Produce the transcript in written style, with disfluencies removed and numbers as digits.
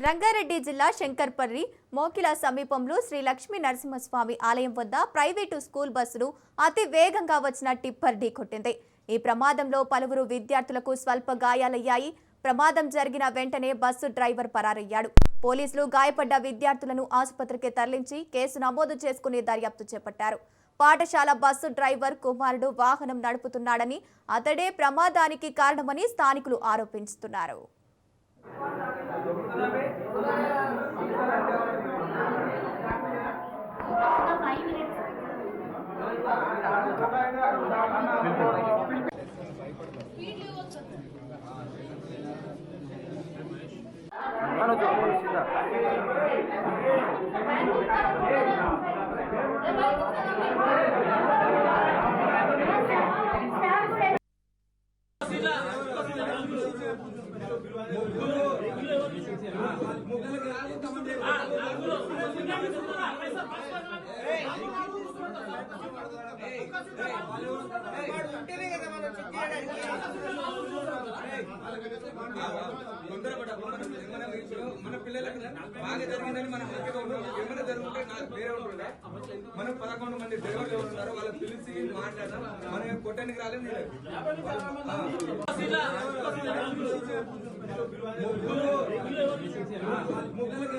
రంగారెడ్డి జిల్లా శంకర్పల్లి మోకిల సమీపంలో శ్రీ లక్ష్మీ నరసింహస్వామి ఆలయం వద్ద ప్రైవేటు స్కూల్ బస్సును అతి వేగంగా వచ్చిన టిప్పర్ ఢీకొట్టింది. ఈ ప్రమాదంలో పలువురు విద్యార్థులకు స్వల్ప గాయాలయ్యాయి. ప్రమాదం జరిగిన వెంటనే బస్సు డ్రైవర్ పరారయ్యాడు. పోలీసులు గాయపడ్డ విద్యార్థులను ఆసుపత్రికి తరలించి కేసు నమోదు చేసుకుని దర్యాప్తు చేపట్టారు. పాఠశాల బస్సు డ్రైవర్ కుమారుడు వాహనం నడుపుతున్నాడని, అతడే ప్రమాదానికి కారణమని స్థానికులు ఆరోపిస్తున్నారు. మన పిల్లలకు బాగా జరిగిందని మనం ఏమైనా జరుగుతుంటే నాకు వేరే ఉంటుండే. మనం 11 మంది డ్రైవర్లు ఉన్నారు, వాళ్ళకి పిలిచి మాట్లాడదాం. మనం కొట్టడానికి రాలేదు. ముగ్గురు